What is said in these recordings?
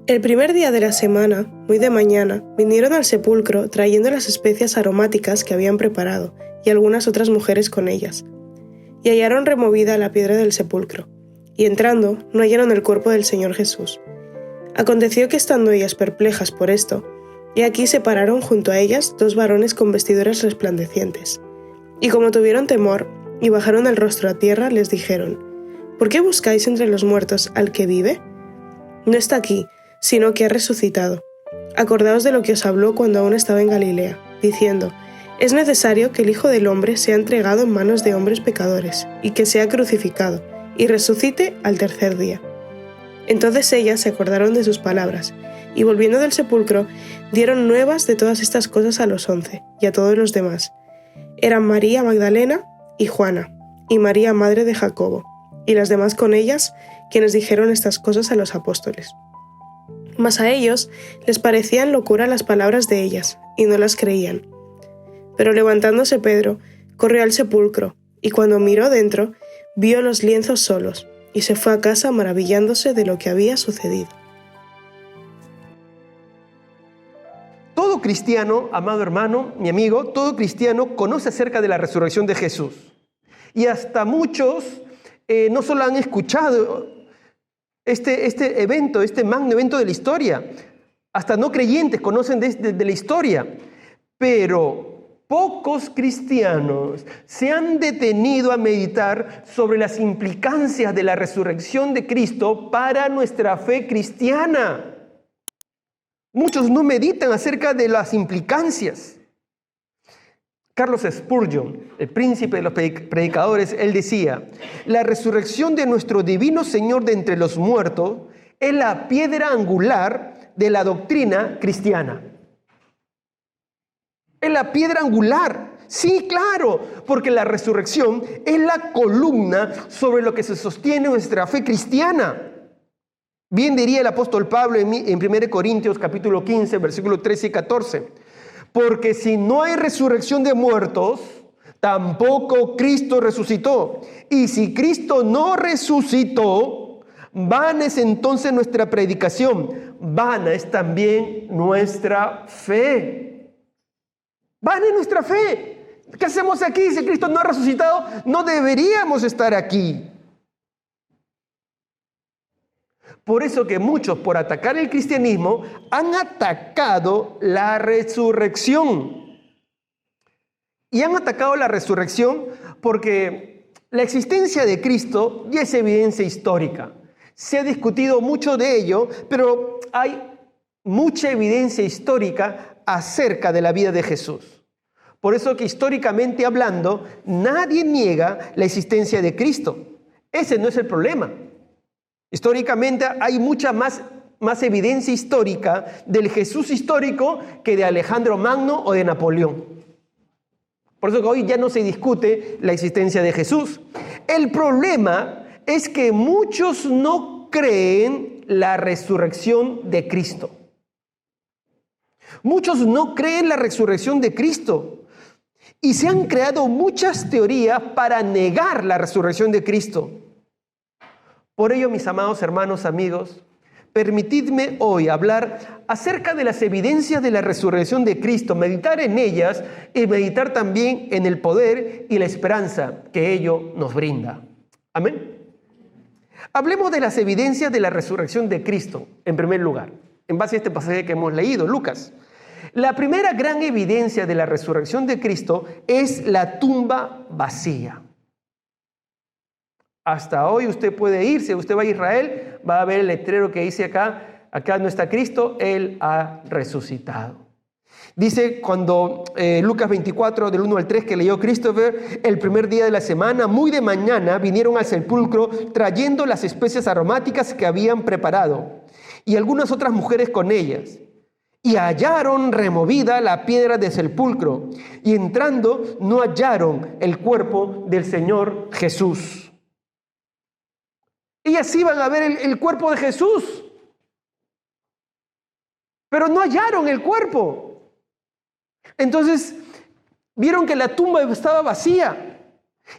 El primer día de la semana, muy de mañana, vinieron al sepulcro trayendo las especias aromáticas que habían preparado, y algunas otras mujeres con ellas. Y hallaron removida la piedra del sepulcro, y entrando, no hallaron el cuerpo del Señor Jesús. Aconteció que estando ellas perplejas por esto, y aquí se pararon junto a ellas dos varones con vestiduras resplandecientes. Y como tuvieron temor, y bajaron el rostro a tierra, les dijeron: ¿Por qué buscáis entre los muertos al que vive? No está aquí, sino que ha resucitado. Acordaos de lo que os habló cuando aún estaba en Galilea, diciendo: es necesario que el Hijo del Hombre sea entregado en manos de hombres pecadores, y que sea crucificado, y resucite al tercer día. Entonces ellas se acordaron de sus palabras, y volviendo del sepulcro, dieron nuevas de todas estas cosas a los 11, y a todos los demás. Eran María Magdalena y Juana, y María madre de Jacobo, y las demás con ellas, quienes dijeron estas cosas a los apóstoles. Mas a ellos les parecían locura las palabras de ellas, y no las creían. Pero levantándose Pedro, corrió al sepulcro, y cuando miró dentro, vio los lienzos solos, y se fue a casa maravillándose de lo que había sucedido. Todo cristiano, amado hermano, mi amigo, todo cristiano conoce acerca de la resurrección de Jesús. Y hasta muchos no solo han escuchado este evento, este magno evento de la historia, hasta no creyentes conocen de la historia, pero pocos cristianos se han detenido a meditar sobre las implicancias de la resurrección de Cristo para nuestra fe cristiana. Muchos no meditan acerca de las implicancias. Carlos Spurgeon, el príncipe de los predicadores, él decía: la resurrección de nuestro divino Señor de entre los muertos es la piedra angular de la doctrina cristiana. Es la piedra angular. Sí, claro, porque la resurrección es la columna sobre lo que se sostiene nuestra fe cristiana. Bien diría el apóstol Pablo en 1 Corintios capítulo 15, versículos 13 y 14. Porque si no hay resurrección de muertos, tampoco Cristo resucitó. Y si Cristo no resucitó, vana es entonces nuestra predicación, vana es también nuestra fe. Vana es nuestra fe. ¿Qué hacemos aquí? Si Cristo no ha resucitado, no deberíamos estar aquí. Por eso que muchos, por atacar el cristianismo, han atacado la resurrección. Y han atacado la resurrección porque la existencia de Cristo ya es evidencia histórica. Se ha discutido mucho de ello, pero hay mucha evidencia histórica acerca de la vida de Jesús. Por eso que históricamente hablando, nadie niega la existencia de Cristo. Ese no es el problema. Históricamente hay mucha más evidencia histórica del Jesús histórico que de Alejandro Magno o de Napoleón. Por eso que hoy ya no se discute la existencia de Jesús. El problema es que muchos no creen la resurrección de Cristo. Muchos no creen la resurrección de Cristo. Y se han creado muchas teorías para negar la resurrección de Cristo. Por ello, mis amados hermanos, amigos, permitidme hoy hablar acerca de las evidencias de la resurrección de Cristo, meditar en ellas y meditar también en el poder y la esperanza que ello nos brinda. Amén. Hablemos de las evidencias de la resurrección de Cristo, en primer lugar, en base a este pasaje que hemos leído, Lucas. La primera gran evidencia de la resurrección de Cristo es la tumba vacía. Hasta hoy usted puede ir, si usted va a Israel, va a ver el letrero que dice acá no está Cristo, Él ha resucitado. Dice cuando Lucas 24, del 1 al 3, que leyó Christopher, el primer día de la semana, muy de mañana, vinieron al sepulcro trayendo las especias aromáticas que habían preparado, y algunas otras mujeres con ellas. Y hallaron removida la piedra del sepulcro, y entrando no hallaron el cuerpo del Señor Jesús. Ellas iban a ver el cuerpo de Jesús, pero no hallaron el cuerpo. Entonces vieron que la tumba estaba vacía,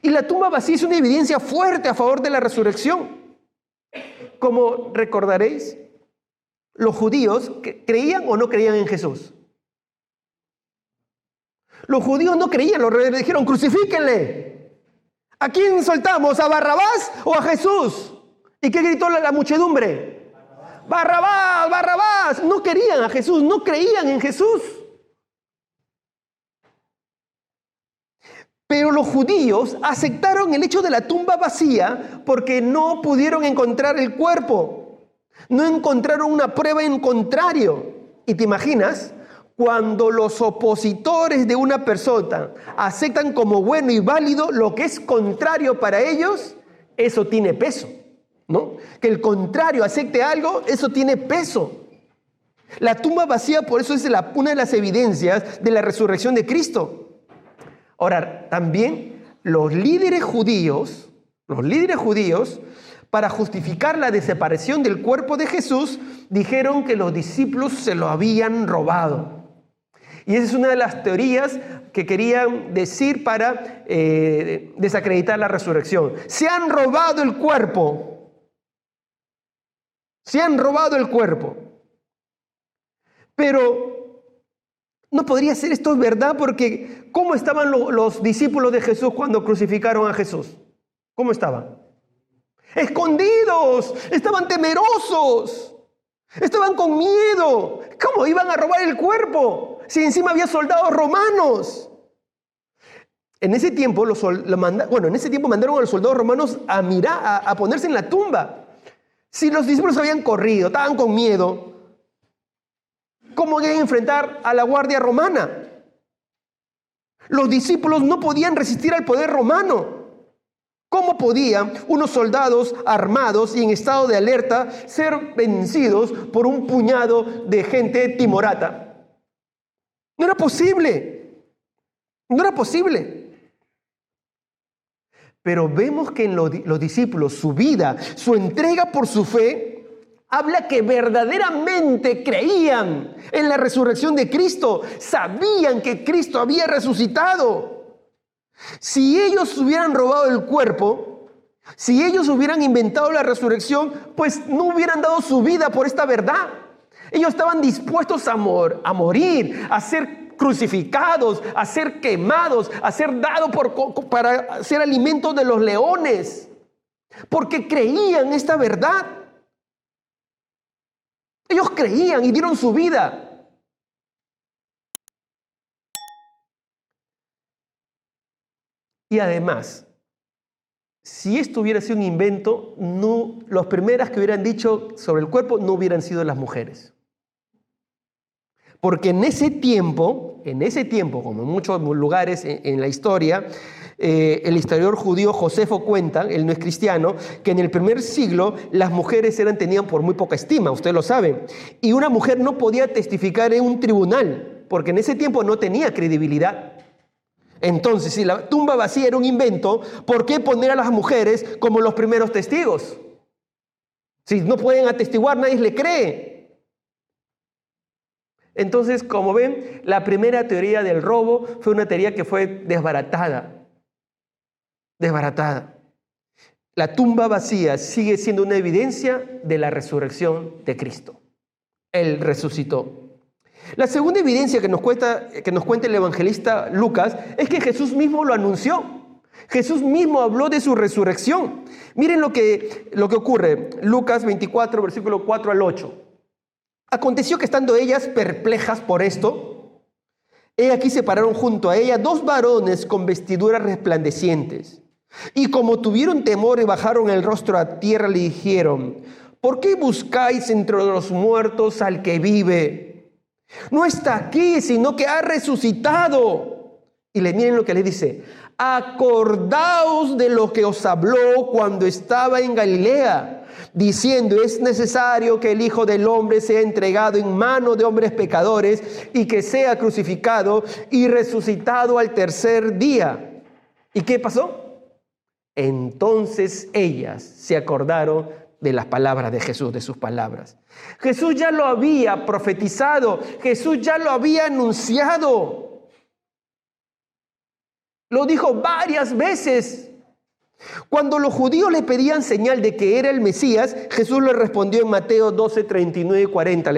y la tumba vacía es una evidencia fuerte a favor de la resurrección. Como recordaréis, los judíos creían o no creían en Jesús? Los judíos no creían, los reyes dijeron, crucifíquenle. ¿A quién soltamos? ¿A Barrabás o a Jesús? ¿Y qué gritó la muchedumbre? Barrabás, Barrabás. No querían a Jesús, no creían en Jesús. Pero los judíos aceptaron el hecho de la tumba vacía porque no pudieron encontrar el cuerpo. No encontraron una prueba en contrario. ¿Y te imaginas? Cuando los opositores de una persona aceptan como bueno y válido lo que es contrario para ellos, eso tiene peso, ¿no? Que el contrario acepte algo, eso tiene peso. La tumba vacía, por eso es una de las evidencias de la resurrección de Cristo. Ahora, también los líderes judíos, para justificar la desaparición del cuerpo de Jesús, dijeron que los discípulos se lo habían robado. Y esa es una de las teorías que querían decir para desacreditar la resurrección. Se han robado el cuerpo. Se han robado el cuerpo. Pero no podría ser esto verdad, porque ¿cómo estaban los discípulos de Jesús cuando crucificaron a Jesús? ¿Cómo estaban? Escondidos, estaban temerosos, estaban con miedo. ¿Cómo iban a robar el cuerpo si encima había soldados romanos? En ese tiempo, mandaron a los soldados romanos a ponerse en la tumba. Si los discípulos habían corrido, estaban con miedo, ¿cómo iban a enfrentar a la guardia romana? Los discípulos no podían resistir al poder romano. ¿Cómo podían unos soldados armados y en estado de alerta ser vencidos por un puñado de gente timorata? No era posible. No era posible. Pero vemos que en los discípulos, su vida, su entrega por su fe, habla que verdaderamente creían en la resurrección de Cristo. Sabían que Cristo había resucitado. Si ellos hubieran robado el cuerpo, si ellos hubieran inventado la resurrección, pues no hubieran dado su vida por esta verdad. Ellos estaban dispuestos a morir, a ser crucificados, a ser quemados, a ser dados para ser alimento de los leones, porque creían esta verdad. Ellos creían y dieron su vida. Y además, si esto hubiera sido un invento, las primeras que hubieran dicho sobre el cuerpo no hubieran sido las mujeres. Porque en ese tiempo, como en muchos lugares en la historia, el historiador judío Josefo cuenta, él no es cristiano, que en el primer siglo las mujeres tenían por muy poca estima, usted lo sabe. Y una mujer no podía testificar en un tribunal, porque en ese tiempo no tenía credibilidad. Entonces, si la tumba vacía era un invento, ¿por qué poner a las mujeres como los primeros testigos? Si no pueden atestiguar, nadie le cree. Entonces, como ven, la primera teoría del robo fue una teoría que fue desbaratada. La tumba vacía sigue siendo una evidencia de la resurrección de Cristo. Él resucitó. La segunda evidencia que nos cuenta el evangelista Lucas es que Jesús mismo lo anunció. Jesús mismo habló de su resurrección. Miren lo que ocurre. Lucas 24, versículo 4 al 8. Aconteció que estando ellas perplejas por esto, he aquí se pararon junto a ella 2 varones con vestiduras resplandecientes. Y como tuvieron temor y bajaron el rostro a tierra, le dijeron: ¿por qué buscáis entre los muertos al que vive? No está aquí, sino que ha resucitado. Y miren lo que le dice: acordaos de lo que os habló cuando estaba en Galilea, diciendo: es necesario que el Hijo del Hombre sea entregado en mano de hombres pecadores y que sea crucificado y resucitado al tercer día. ¿Y qué pasó? Entonces ellas se acordaron de las palabras de Jesús, de sus palabras. Jesús ya lo había profetizado, Jesús ya lo había anunciado. Lo dijo varias veces. Cuando los judíos le pedían señal de que era el Mesías, Jesús les respondió en Mateo 12, 39 y 40.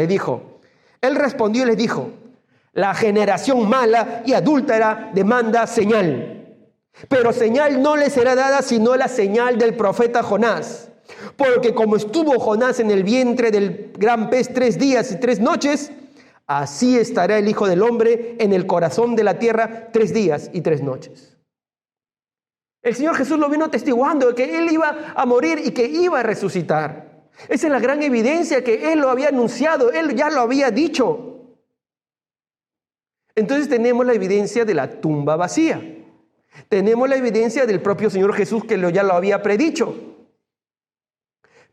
Él respondió y les dijo: la generación mala y adúltera demanda señal, pero señal no le será dada sino la señal del profeta Jonás. Porque como estuvo Jonás en el vientre del gran pez 3 días y 3 noches, así estará el Hijo del Hombre en el corazón de la tierra 3 días y 3 noches. El Señor Jesús lo vino atestiguando de que Él iba a morir y que iba a resucitar. Esa es la gran evidencia que Él lo había anunciado, Él ya lo había dicho. Entonces tenemos la evidencia de la tumba vacía. Tenemos la evidencia del propio Señor Jesús que ya lo había predicho.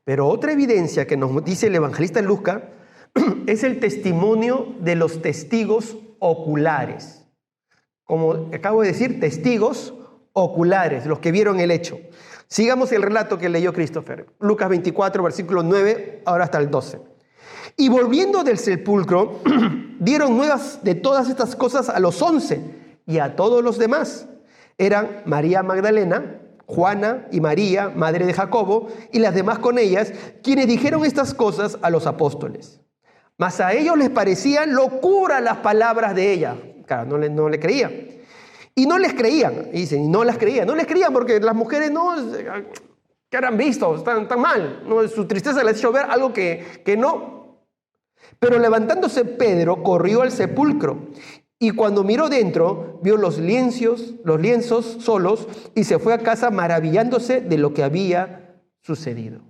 Pero otra evidencia que nos dice el evangelista Lucas es el testimonio de los testigos oculares. Como acabo de decir, testigos oculares, los que vieron el hecho. Sigamos el relato que leyó Christopher. Lucas 24, versículo 9, ahora hasta el 12. Y volviendo del sepulcro, dieron nuevas de todas estas cosas a los 11 y a todos los demás. Eran María Magdalena, Juana y María, madre de Jacobo, y las demás con ellas, quienes dijeron estas cosas a los apóstoles. Mas a ellos les parecían locura las palabras de ella. Claro, no le creían. Y no les creían, y dicen, no les creían porque las mujeres no, que han visto, están tan mal, no, su tristeza les hizo ver algo que no. Pero levantándose Pedro, corrió al sepulcro, y cuando miró dentro, vio los lienzos solos, y se fue a casa maravillándose de lo que había sucedido.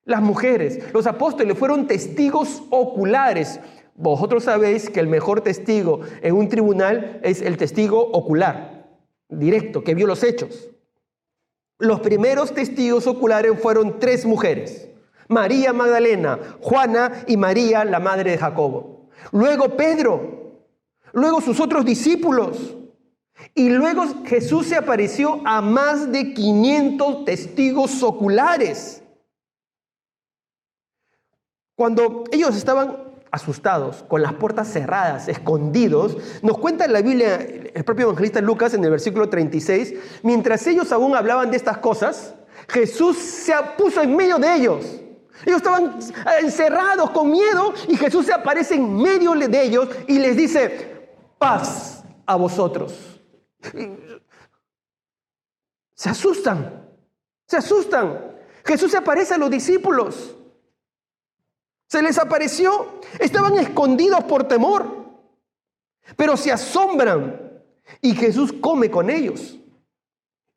Las mujeres, los apóstoles fueron testigos oculares. Vosotros sabéis que el mejor testigo en un tribunal es el testigo ocular, directo, que vio los hechos. Los primeros testigos oculares fueron 3 mujeres: María Magdalena, Juana y María, la madre de Jacobo. Luego Pedro, luego sus otros discípulos. Y luego Jesús se apareció a más de 500 testigos oculares. Cuando ellos estaban asustados, con las puertas cerradas, escondidos, nos cuenta en la Biblia el propio evangelista Lucas en el versículo 36, mientras ellos aún hablaban de estas cosas, Jesús se puso en medio de ellos. Ellos estaban encerrados con miedo y Jesús se aparece en medio de ellos y les dice: paz a vosotros. Se asustan. Jesús se aparece a los discípulos. Se les apareció, estaban escondidos por temor, pero se asombran y Jesús come con ellos.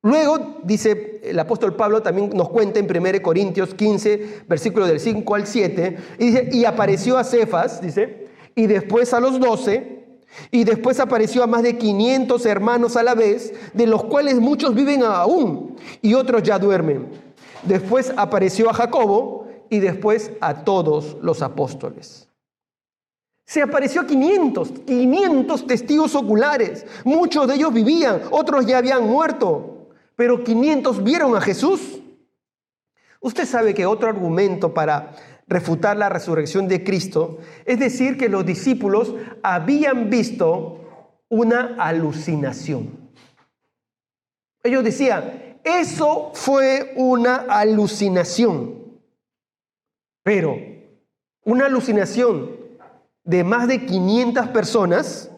Luego, dice el apóstol Pablo, también nos cuenta en 1 Corintios 15, versículo del 5 al 7, y dice: y apareció a Cefas, dice, y después a los 12, y después apareció a más de 500 hermanos a la vez, de los cuales muchos viven aún y otros ya duermen. Después apareció a Jacobo, y después a todos los apóstoles. Se apareció a 500 testigos oculares. Muchos de ellos vivían, otros ya habían muerto, pero 500 vieron a Jesús. Usted sabe que otro argumento para refutar la resurrección de Cristo es decir que los discípulos habían visto una alucinación. Ellos decían, eso fue una alucinación. Pero una alucinación de más de 500 personas.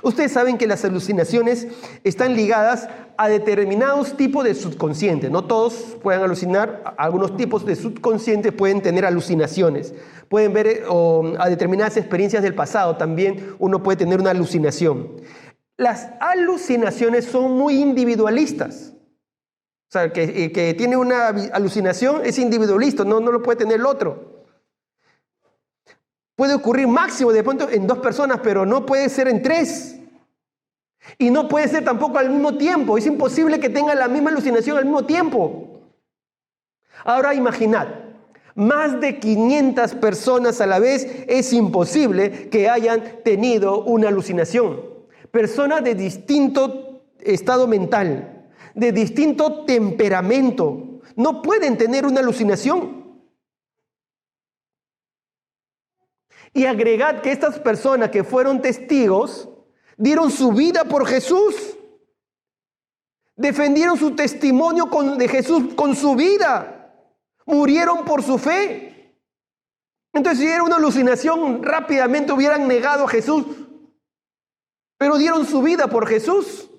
Ustedes saben que las alucinaciones están ligadas a determinados tipos de subconsciente. No todos pueden alucinar, algunos tipos de subconsciente pueden tener alucinaciones. Pueden ver a determinadas experiencias del pasado, también uno puede tener una alucinación. Las alucinaciones son muy individualistas. O sea, que tiene una alucinación es individualista, no lo puede tener el otro. Puede ocurrir máximo de pronto en 2 personas, pero no puede ser en 3. Y no puede ser tampoco al mismo tiempo. Es imposible que tengan la misma alucinación al mismo tiempo. Ahora imaginad, más de 500 personas a la vez, es imposible que hayan tenido una alucinación. Personas de distinto estado mental, de distinto temperamento, no pueden tener una alucinación. Y agregad que estas personas que fueron testigos dieron su vida por Jesús. defendieron su testimonio de Jesús con su vida, murieron por su fe. Entonces, si era una alucinación, rápidamente hubieran negado a Jesús, pero dieron su vida por Jesús,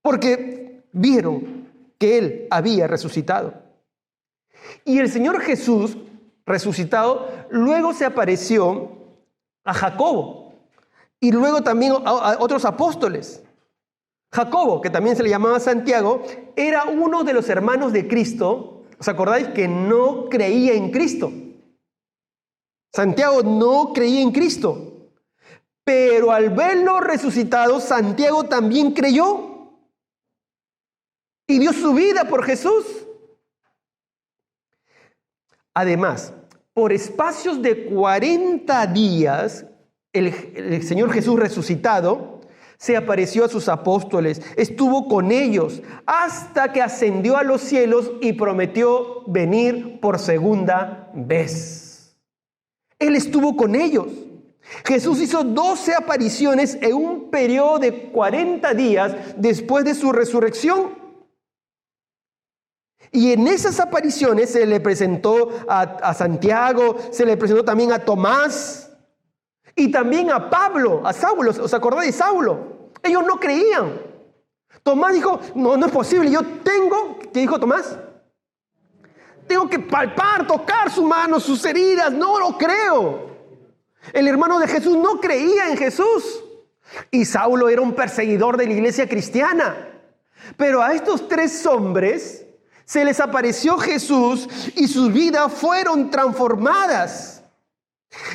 porque vieron que Él había resucitado. Y el Señor Jesús, resucitado, luego se apareció a Jacobo y luego también a otros apóstoles. Jacobo, que también se le llamaba Santiago, era uno de los hermanos de Cristo. ¿Os acordáis? Que no creía en Cristo. Santiago no creía en Cristo, pero al verlo resucitado, Santiago también creyó y dio su vida por Jesús. Además, por espacios de 40 días, el Señor Jesús resucitado se apareció a sus apóstoles, estuvo con ellos hasta que ascendió a los cielos y prometió venir por segunda vez. Él estuvo con ellos. Jesús hizo 12 apariciones en un periodo de 40 días después de su resurrección. Y en esas apariciones se le presentó a Santiago, se le presentó también a Tomás y también a Pablo, a Saulo. ¿Os acordáis de Saulo? Ellos no creían. Tomás dijo, no es posible, ¿qué dijo Tomás? Tengo que palpar, tocar su mano, sus heridas, no lo creo. El hermano de Jesús no creía en Jesús. Y Saulo era un perseguidor de la iglesia cristiana. Pero a estos 3 hombres se les apareció Jesús y sus vidas fueron transformadas.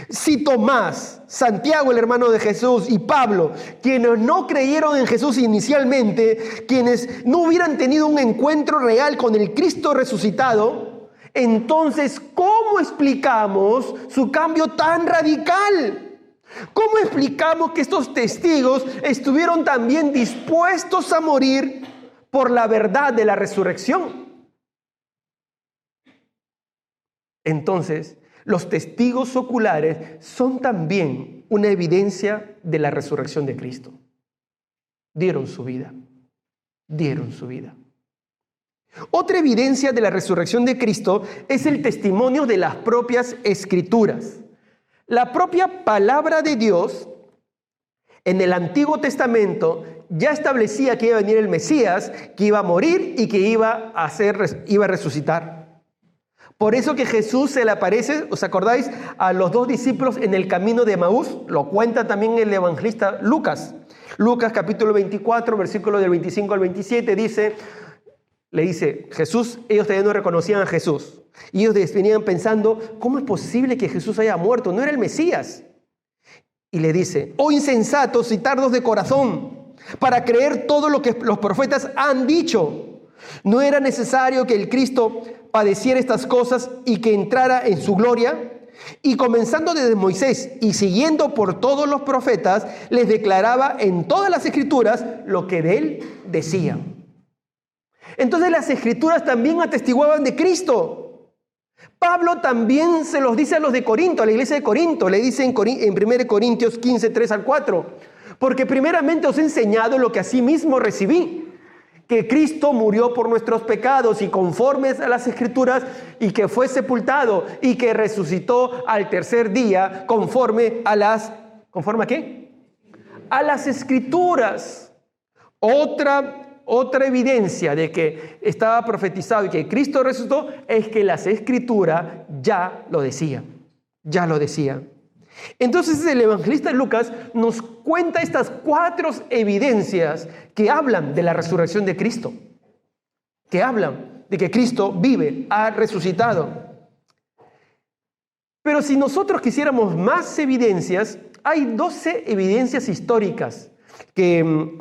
Si Tomás, Santiago, el hermano de Jesús, y Pablo, quienes no creyeron en Jesús inicialmente, quienes no hubieran tenido un encuentro real con el Cristo resucitado, entonces, ¿cómo explicamos su cambio tan radical? ¿Cómo explicamos que estos testigos estuvieron también dispuestos a morir por la verdad de la resurrección? Entonces, los testigos oculares son también una evidencia de la resurrección de Cristo. Dieron su vida. Dieron su vida. Otra evidencia de la resurrección de Cristo es el testimonio de las propias Escrituras. La propia palabra de Dios en el Antiguo Testamento ya establecía que iba a venir el Mesías, que iba a morir y que iba a resucitar. Por eso que Jesús se le aparece, ¿os acordáis? A los 2 discípulos en el camino de Emaús. Lo cuenta también el evangelista Lucas. Lucas capítulo 24, versículo del 25 al 27 le dice Jesús, ellos todavía no reconocían a Jesús. Y ellos venían pensando, ¿cómo es posible que Jesús haya muerto? No era el Mesías. Y le dice, oh insensatos y tardos de corazón, para creer todo lo que los profetas han dicho. ¿No era necesario que el Cristo padeciera estas cosas y que entrara en su gloria? Y comenzando desde Moisés y siguiendo por todos los profetas, les declaraba en todas las Escrituras lo que de él decían. Entonces las Escrituras también atestiguaban de Cristo. Pablo también se los dice a los de Corinto, a la iglesia de Corinto. Le dice en 1 Corintios 15, 3 al 4. Porque primeramente os he enseñado lo que asimismo recibí, que Cristo murió por nuestros pecados y conformes a las Escrituras, y que fue sepultado y que resucitó al tercer día ¿conforme a qué? A las Escrituras. Otra evidencia de que estaba profetizado y que Cristo resucitó es que las Escrituras ya lo decían. Entonces el evangelista Lucas nos cuenta estas 4 evidencias que hablan de la resurrección de Cristo, que hablan de que Cristo vive, ha resucitado. Pero si nosotros quisiéramos más evidencias, hay 12 evidencias históricas que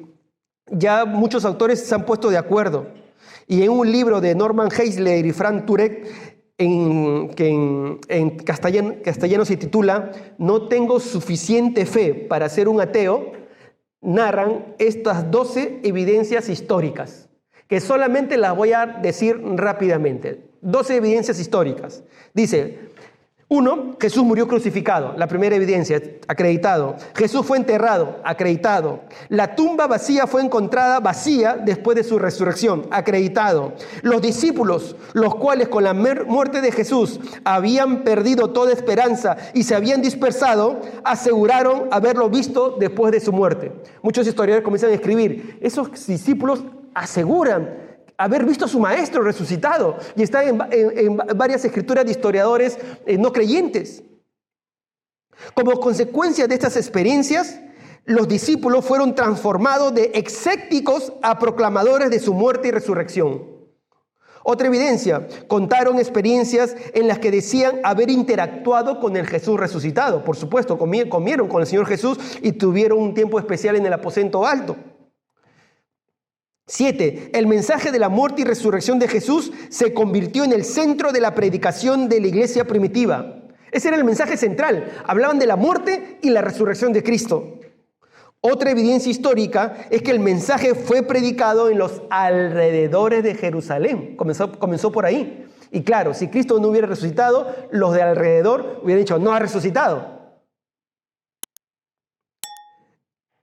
ya muchos autores se han puesto de acuerdo. Y en un libro de Norman Geisler y Frank Turek, que en castellano se titula No tengo suficiente fe para ser un ateo, narran estas 12 evidencias históricas, que solamente las voy a decir rápidamente. 12 evidencias históricas. Dice, Uno, Jesús murió crucificado, la primera evidencia, acreditado. Jesús fue enterrado, acreditado. La tumba vacía fue encontrada vacía después de su resurrección, acreditado. Los discípulos, los cuales con la muerte de Jesús habían perdido toda esperanza y se habían dispersado, aseguraron haberlo visto después de su muerte. Muchos historiadores comienzan a escribir, esos discípulos aseguran haber visto a su maestro resucitado, y está en varias escrituras de historiadores no creyentes. Como consecuencia de estas experiencias, los discípulos fueron transformados de escépticos a proclamadores de su muerte y resurrección. Otra evidencia, contaron experiencias en las que decían haber interactuado con el Jesús resucitado. Por supuesto, comieron con el Señor Jesús y tuvieron un tiempo especial en el aposento alto. 7. El mensaje de la muerte y resurrección de Jesús se convirtió en el centro de la predicación de la iglesia primitiva. Ese era el mensaje central. Hablaban de la muerte y la resurrección de Cristo. Otra evidencia histórica es que el mensaje fue predicado en los alrededores de Jerusalén. Comenzó por ahí. Y claro, si Cristo no hubiera resucitado, los de alrededor hubieran dicho, no ha resucitado.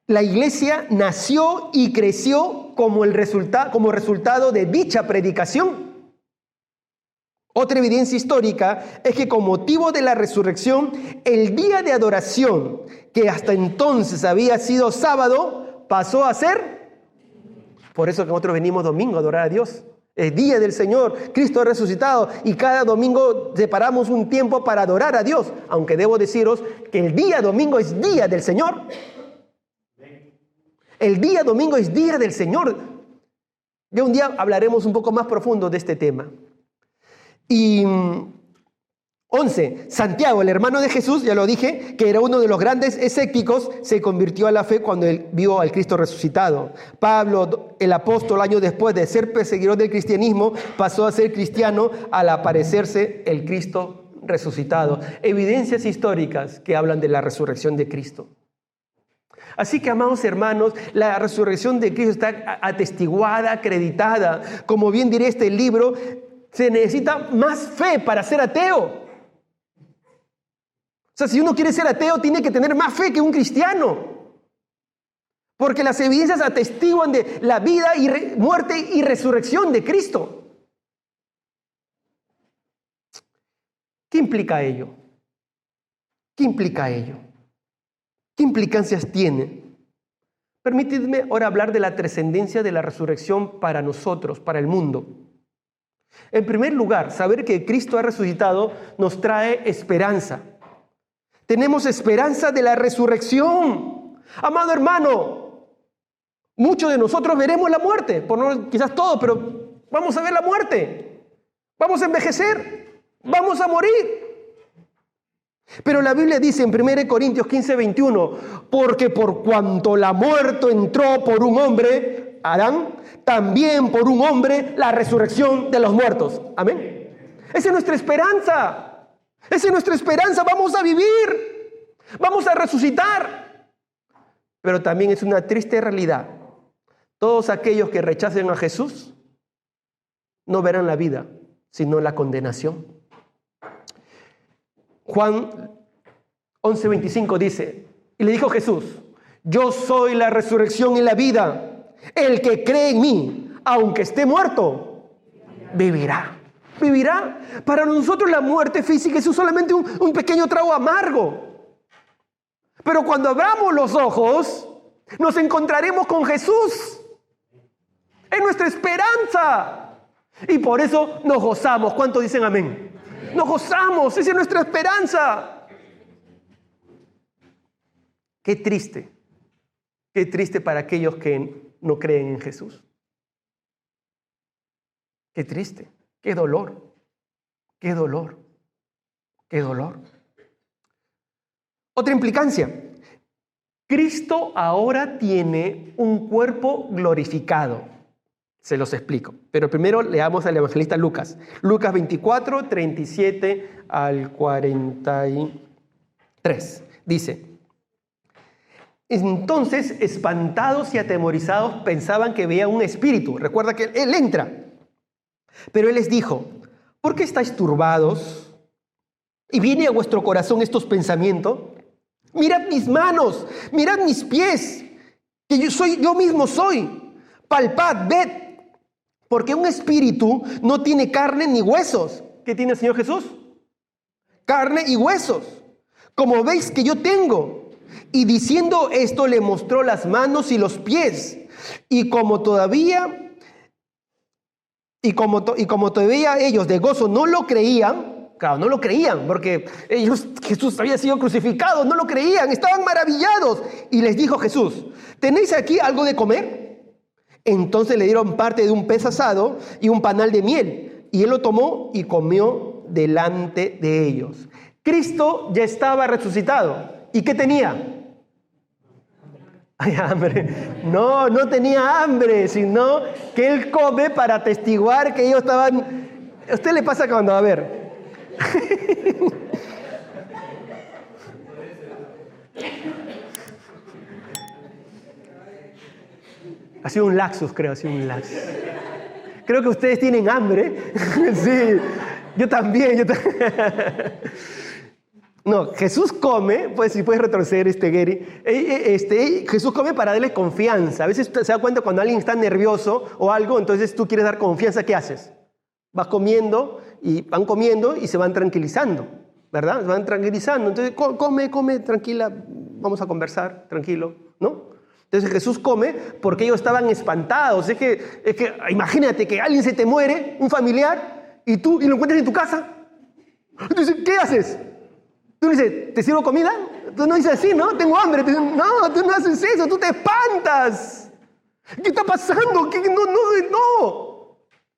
La iglesia nació y creció como resultado de dicha predicación. Otra evidencia histórica es que con motivo de la resurrección, el día de adoración, que hasta entonces había sido sábado, pasó a ser. Por eso que nosotros venimos domingo a adorar a Dios. Es día del Señor, Cristo ha resucitado y cada domingo separamos un tiempo para adorar a Dios. Aunque debo deciros que el día domingo es día del Señor. El día domingo es día del Señor. Ya un día hablaremos un poco más profundo de este tema. Y 11. Santiago, el hermano de Jesús, ya lo dije, que era uno de los grandes escépticos, se convirtió a la fe cuando él vio al Cristo resucitado. Pablo, el apóstol, años después de ser perseguidor del cristianismo, pasó a ser cristiano al aparecerse el Cristo resucitado. Evidencias históricas que hablan de la resurrección de Cristo. Así que, amados hermanos, la resurrección de Cristo está atestiguada, acreditada. Como bien diré este libro, se necesita más fe para ser ateo. O sea, si uno quiere ser ateo, tiene que tener más fe que un cristiano. Porque las evidencias atestiguan de la vida, muerte y resurrección de Cristo. ¿Qué implica ello? ¿Qué implica ello? ¿Qué implicancias tiene? Permítidme ahora hablar de la trascendencia de la resurrección para nosotros, para el mundo. En primer lugar, saber que Cristo ha resucitado nos trae esperanza. Tenemos esperanza de la resurrección. Amado hermano, muchos de nosotros veremos la muerte, quizás todos, pero vamos a ver la muerte. Vamos a envejecer, vamos a morir. Pero la Biblia dice en 1 Corintios 15:21, porque por cuanto la muerte entró por un hombre, Adán, también por un hombre la resurrección de los muertos. Amén. Esa es nuestra esperanza. Esa es nuestra esperanza. Vamos a vivir. Vamos a resucitar. Pero también es una triste realidad. Todos aquellos que rechacen a Jesús no verán la vida, sino la condenación. Juan 11:25 dice, y le dijo Jesús, yo soy la resurrección y la vida. El que cree en mí, aunque esté muerto, vivirá. Vivirá. Para nosotros la muerte física es solamente un pequeño trago amargo. Pero cuando abramos los ojos, nos encontraremos con Jesús. Es nuestra esperanza. Y por eso nos gozamos. ¿Cuántos dicen amén? Nos gozamos, esa es nuestra esperanza. Qué triste para aquellos que no creen en Jesús. Qué triste, qué dolor, qué dolor, qué dolor. Otra implicancia, Cristo ahora tiene un cuerpo glorificado. Se los explico. Pero primero leamos al evangelista Lucas. Lucas 24, 37 al 43. Dice, entonces, espantados y atemorizados, pensaban que veían un espíritu. Recuerda que él entra. Pero él les dijo, ¿por qué estáis turbados? y viene a vuestro corazón estos pensamientos? Mirad mis manos, mirad mis pies, que yo mismo soy. Palpad, ved, porque un espíritu no tiene carne ni huesos. ¿Qué tiene el Señor Jesús? Carne y huesos, como veis que yo tengo. Y diciendo esto le mostró las manos y los pies. Y como todavía ellos de gozo no lo creían, claro, no lo creían, porque Jesús había sido crucificado, no lo creían, estaban maravillados. Y les dijo Jesús: ¿tenéis aquí algo de comer? Entonces le dieron parte de un pez asado y un panal de miel, y él lo tomó y comió delante de ellos. Cristo ya estaba resucitado. ¿Y qué tenía? Ay, hambre. No tenía hambre, sino que él come para atestiguar que ellos estaban... ¿A usted le pasa cuando, a ver? Ha sido un laxus, creo, ha sido un laxus. Creo que ustedes tienen hambre. Sí, yo también. No, Jesús come, pues si puedes retroceder, Gary. Jesús come para darle confianza. A veces se da cuenta cuando alguien está nervioso o algo, entonces tú quieres dar confianza, ¿qué haces? Vas comiendo y van comiendo y se van tranquilizando, ¿verdad? Se van tranquilizando. Entonces, come, tranquila, vamos a conversar, tranquilo, ¿no? Entonces Jesús come porque ellos estaban espantados. Es que imagínate que alguien se te muere, un familiar, y lo encuentras en tu casa. Entonces, ¿qué haces? Tú dices, ¿te sirvo comida? Tú no dices así, ¿no? Tengo hambre. No, tú no haces eso, tú te espantas. ¿Qué está pasando? No.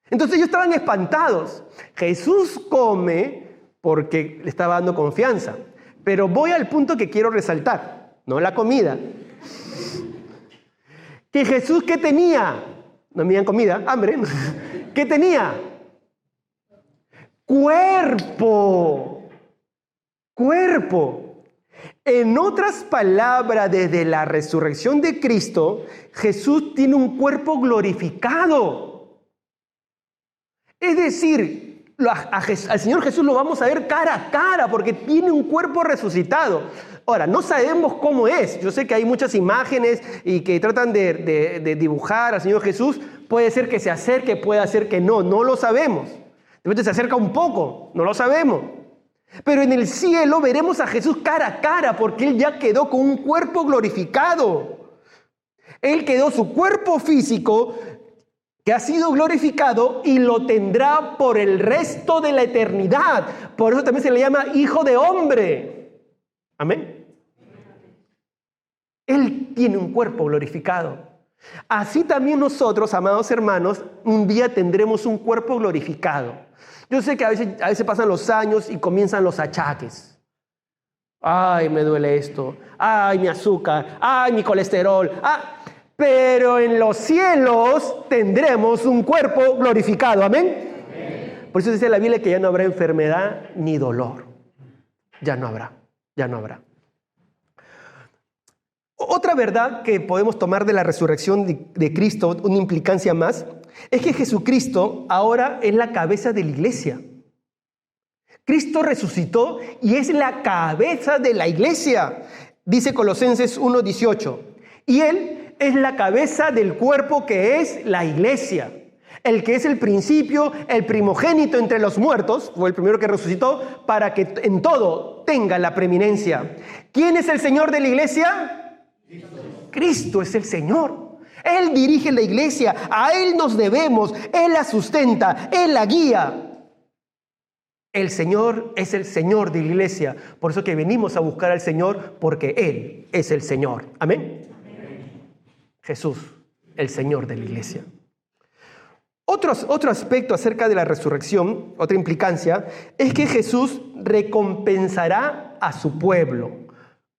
Entonces ellos estaban espantados. Jesús come porque le estaba dando confianza. Pero voy al punto que quiero resaltar, no la comida. Que Jesús, ¿qué tenía? No me digan comida, hambre. ¿Qué tenía? Cuerpo. En otras palabras, desde la resurrección de Cristo, Jesús tiene un cuerpo glorificado. Es decir, al Señor Jesús lo vamos a ver cara a cara porque tiene un cuerpo resucitado. Ahora, no sabemos cómo es. Yo sé que hay muchas imágenes y que tratan de dibujar al Señor Jesús. Puede ser que se acerque, puede ser que no lo sabemos. De repente se acerca un poco, no lo sabemos. Pero en el cielo veremos a Jesús cara a cara porque Él ya quedó con un cuerpo glorificado. Él quedó su cuerpo físico que ha sido glorificado y lo tendrá por el resto de la eternidad. Por eso también se le llama Hijo de Hombre. Amén. Él tiene un cuerpo glorificado. Así también nosotros, amados hermanos, un día tendremos un cuerpo glorificado. Yo sé que a veces pasan los años y comienzan los achaques. Ay, me duele esto. Ay, mi azúcar. Ay, mi colesterol. Pero en los cielos tendremos un cuerpo glorificado. ¿Amén? Amén. Por eso dice la Biblia que ya no habrá enfermedad ni dolor. Ya no habrá. Otra verdad que podemos tomar de la resurrección de Cristo, una implicancia más, es que Jesucristo ahora es la cabeza de la iglesia. Cristo resucitó y es la cabeza de la iglesia. Dice Colosenses 1:18. Y Él es la cabeza del cuerpo que es la iglesia. El que es el principio, el primogénito entre los muertos, fue el primero que resucitó, para que en todo tenga la preeminencia. ¿Quién es el Señor de la iglesia? Cristo es el Señor. Él dirige la iglesia, a Él nos debemos, Él la sustenta, Él la guía. El Señor es el Señor de la iglesia. Por eso que venimos a buscar al Señor, porque Él es el Señor. Amén. Jesús, el Señor de la iglesia. Otro aspecto acerca de la resurrección, otra implicancia, es que Jesús recompensará a su pueblo.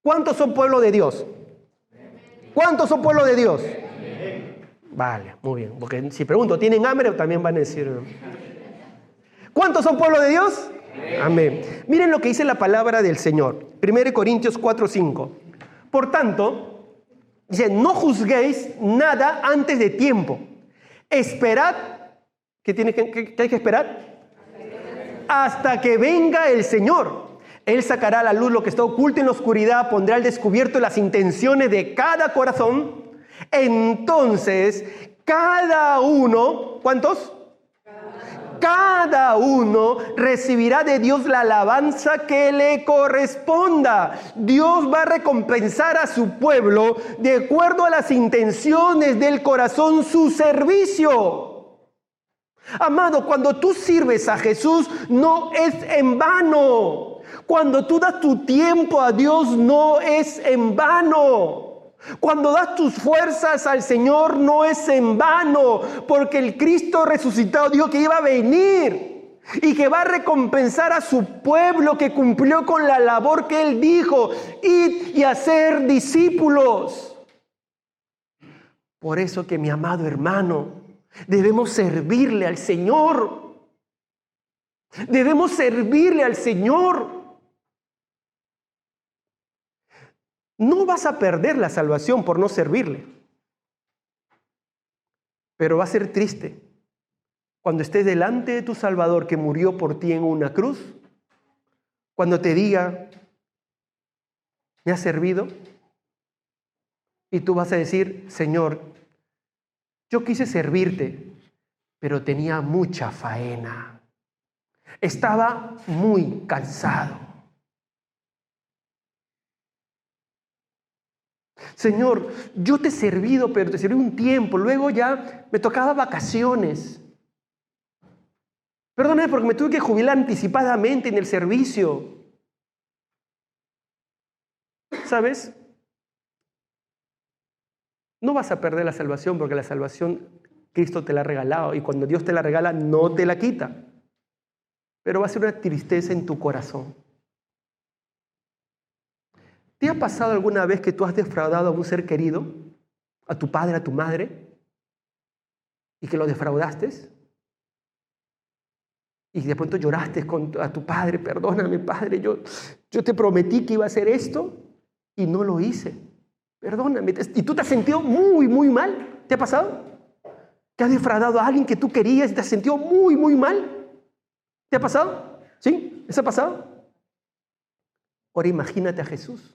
¿Cuántos son pueblo de Dios? ¿Cuántos son pueblo de Dios? Vale, muy bien. Porque si pregunto, ¿tienen hambre? También van a decir. ¿Cuántos son pueblo de Dios? Amén. Miren lo que dice la palabra del Señor. 1 Corintios 4:5. Por tanto, dice, no juzguéis nada antes de tiempo. Esperad. ¿Qué hay que esperar? Hasta que venga el Señor, Él sacará a la luz lo que está oculto en la oscuridad, pondrá al descubierto las intenciones de cada corazón. Entonces, cada uno, ¿cuántos? Cada uno recibirá de Dios la alabanza que le corresponda. Dios va a recompensar a su pueblo de acuerdo a las intenciones del corazón, su servicio. Amado, cuando tú sirves a Jesús, no es en vano. Cuando tú das tu tiempo a Dios, no es en vano. Cuando das tus fuerzas al Señor, no es en vano, porque el Cristo resucitado dijo que iba a venir y que va a recompensar a su pueblo que cumplió con la labor que Él dijo: id y hacer discípulos. Por eso que, mi amado hermano, debemos servirle al Señor. Debemos servirle al Señor. No vas a perder la salvación por no servirle. Pero va a ser triste cuando estés delante de tu Salvador que murió por ti en una cruz, cuando te diga: ¿me has servido? Y tú vas a decir: Señor, yo quise servirte, pero tenía mucha faena. Estaba muy cansado. Señor, yo te he servido, pero te serví un tiempo. Luego ya me tocaba vacaciones. Perdóname porque me tuve que jubilar anticipadamente en el servicio. ¿Sabes? No vas a perder la salvación, porque la salvación Cristo te la ha regalado. Y cuando Dios te la regala, no te la quita. Pero va a ser una tristeza en tu corazón. ¿Te ha pasado alguna vez que tú has defraudado a un ser querido, a tu padre, a tu madre, y que lo defraudaste? Y de pronto lloraste a tu padre: perdóname, padre, yo te prometí que iba a hacer esto y no lo hice. Perdóname. Y tú te has sentido muy, muy mal. ¿Te ha pasado? ¿Que has defraudado a alguien que tú querías y te has sentido muy, muy mal? ¿Te ha pasado? ¿Sí? ¿Eso ha pasado? Ahora imagínate a Jesús.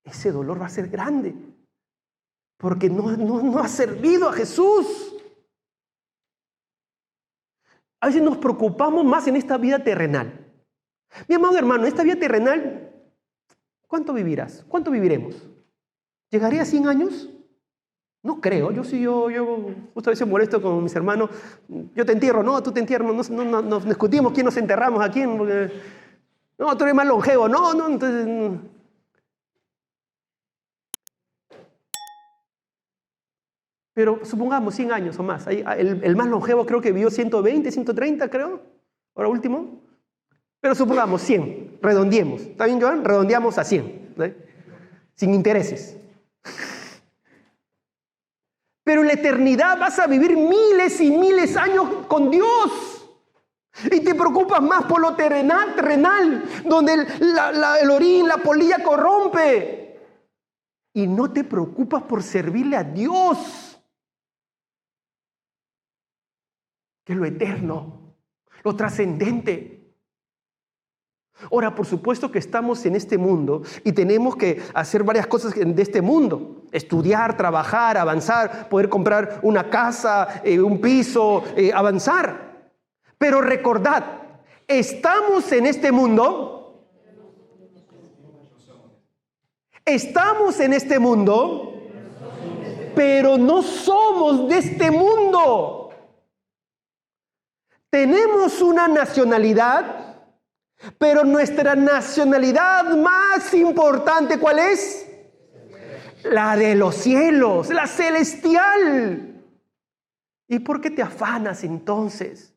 Ese dolor va a ser grande, porque no has servido a Jesús. A veces nos preocupamos más en esta vida terrenal. Mi amado hermano, esta vida terrenal, ¿cuánto vivirás? ¿Cuánto viviremos? ¿Llegaré a 100 años? No creo. Yo justo a veces molesto con mis hermanos. Yo te entierro, no, tú te entierras. No, nos discutimos quién nos enterramos, a quién. Porque, no, tú eres más longevo. No, entonces... Pero supongamos 100 años o más. El más longevo creo que vivió 120, 130, creo. Ahora último. Pero supongamos 100. Redondeemos. ¿Está bien, Joan? Redondeamos a 100. ¿Sí? Sin intereses. Pero en la eternidad vas a vivir miles y miles de años con Dios. Y te preocupas más por lo terrenal, donde el orín, la polilla corrompe. Y no te preocupas por servirle a Dios, que es lo eterno, lo trascendente. Ahora, por supuesto que estamos en este mundo y tenemos que hacer varias cosas de este mundo. Estudiar, trabajar, avanzar, poder comprar una casa, un piso, avanzar. Pero recordad, estamos en este mundo. Estamos en este mundo, pero no somos de este mundo. Tenemos una nacionalidad, pero nuestra nacionalidad más importante, ¿cuál es? La de los cielos, la celestial. ¿Y por qué te afanas entonces?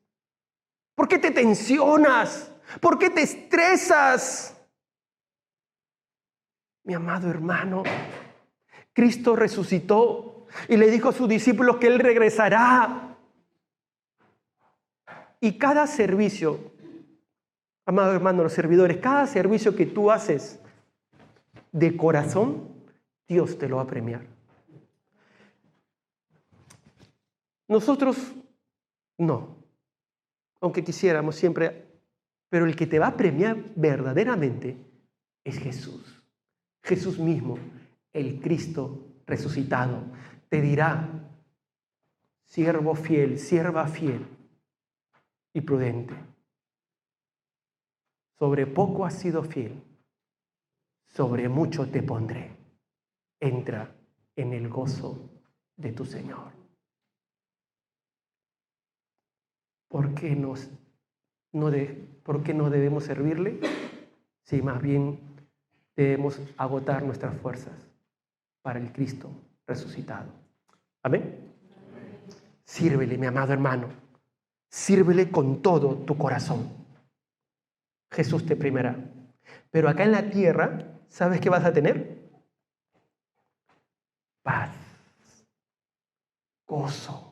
¿Por qué te tensionas? ¿Por qué te estresas? Mi amado hermano, Cristo resucitó y le dijo a sus discípulos que Él regresará. Y cada servicio, amado hermano, los servidores, cada servicio que tú haces de corazón, Dios te lo va a premiar. Nosotros no, aunque quisiéramos siempre Pero el que te va a premiar verdaderamente es Jesús. Jesús mismo, el Cristo resucitado, te dirá: siervo fiel, sierva fiel y prudente. Sobre poco has sido fiel, sobre mucho te pondré. Entra en el gozo de tu Señor. ¿Por qué no debemos servirle? Si más bien debemos agotar nuestras fuerzas para el Cristo resucitado. Amén. Sírvele, mi amado hermano. Sírvele con todo tu corazón. Jesús te primerá. Pero acá en la tierra, ¿sabes qué vas a tener? Paz, gozo.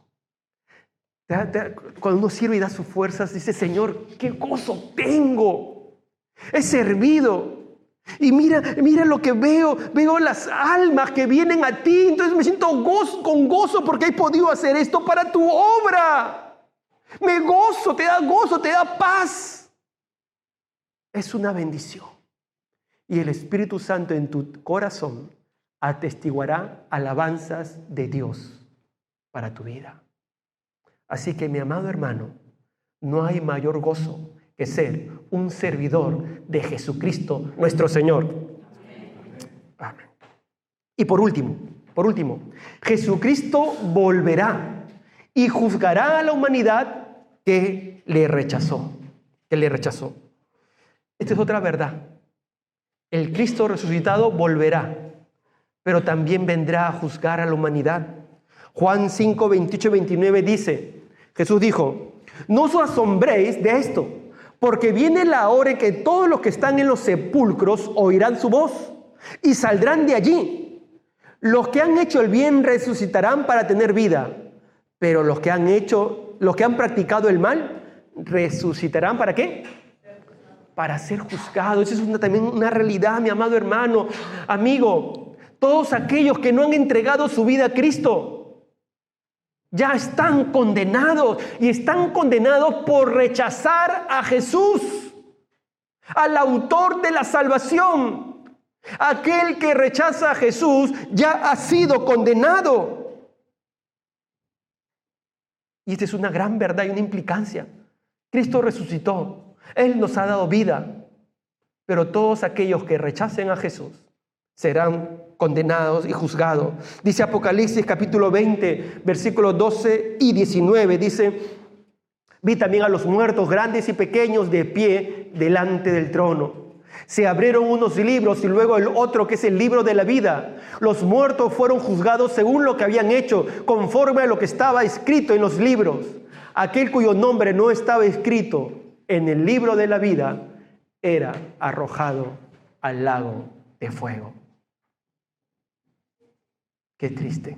Cuando uno sirve y da sus fuerzas, dice: Señor, qué gozo tengo. He servido. Y mira lo que veo las almas que vienen a ti. Entonces me siento con gozo porque he podido hacer esto para tu obra. Me gozo, te da paz. Es una bendición. Y el Espíritu Santo en tu corazón atestiguará alabanzas de Dios para tu vida. Así que, mi amado hermano, no hay mayor gozo que ser un servidor de Jesucristo nuestro Señor. Amén. Y por último, Jesucristo volverá y juzgará a la humanidad que le rechazó. Esta es otra verdad. El Cristo resucitado volverá, pero también vendrá a juzgar a la humanidad. Juan 5, 28 y 29 dice, Jesús dijo: no os asombréis de esto, porque viene la hora en que todos los que están en los sepulcros oirán su voz y saldrán de allí. Los que han hecho el bien resucitarán para tener vida, pero los que han practicado el mal resucitarán ¿para qué? Para ser juzgados. Esa es también una realidad, mi amado hermano, amigo. Todos aquellos que no han entregado su vida a Cristo ya están condenados, y están condenados por rechazar a Jesús, al autor de la salvación. Aquel que rechaza a Jesús ya ha sido condenado. Y esta es una gran verdad y una implicancia. Cristo resucitó. Él nos ha dado vida, pero todos aquellos que rechacen a Jesús serán condenados y juzgados. Dice Apocalipsis capítulo 20, versículos 12 y 19, dice: vi también a los muertos grandes y pequeños de pie delante del trono. Se abrieron unos libros y luego el otro, que es el libro de la vida. Los muertos fueron juzgados según lo que habían hecho, conforme a lo que estaba escrito en los libros. Aquel cuyo nombre no estaba escrito en el libro de la vida era arrojado al lago de fuego. Qué triste,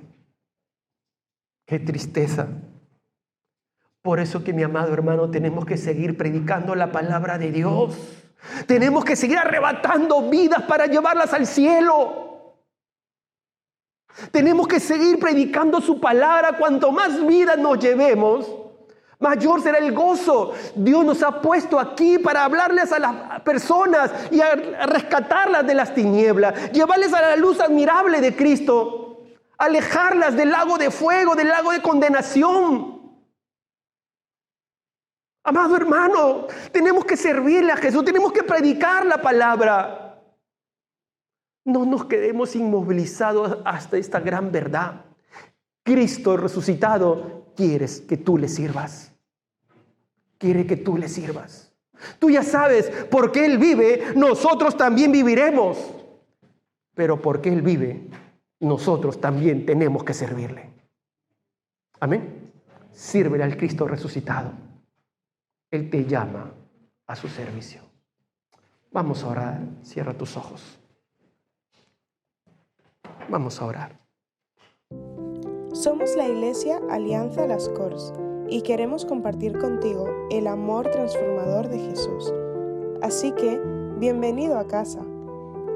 qué tristeza. Por eso que, mi amado hermano, tenemos que seguir predicando la palabra de Dios. Tenemos que seguir arrebatando vidas para llevarlas al cielo. Tenemos que seguir predicando su palabra. Cuanto más vidas nos llevemos, mayor será el gozo. Dios nos ha puesto aquí para hablarles a las personas y a rescatarlas de las tinieblas, llevarles a la luz admirable de Cristo, alejarlas del lago de fuego, del lago de condenación. Amado hermano, tenemos que servirle a Jesús, tenemos que predicar la palabra. No nos quedemos inmovilizados hasta esta gran verdad. Cristo resucitado quiere que tú le sirvas. Quiere que tú le sirvas. Tú ya sabes, porque Él vive, nosotros también viviremos. Pero porque Él vive, nosotros también tenemos que servirle. Amén. Sírvele al Cristo resucitado. Él te llama a su servicio. Vamos a orar. Cierra tus ojos. Vamos a orar. Somos la Iglesia Alianza Las Corts y queremos compartir contigo el amor transformador de Jesús. Así que, bienvenido a casa.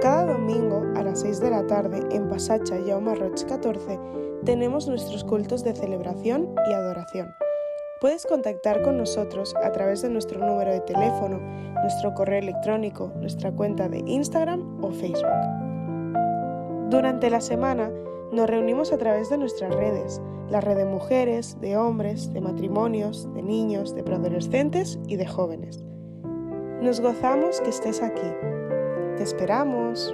Cada domingo a las 6 de la tarde en Passatge Jaume Roig 14 tenemos nuestros cultos de celebración y adoración. Puedes contactar con nosotros a través de nuestro número de teléfono, nuestro correo electrónico, nuestra cuenta de Instagram o Facebook. Durante la semana nos reunimos a través de nuestras redes, la red de mujeres, de hombres, de matrimonios, de niños, de preadolescentes y de jóvenes. Nos gozamos que estés aquí. Te esperamos.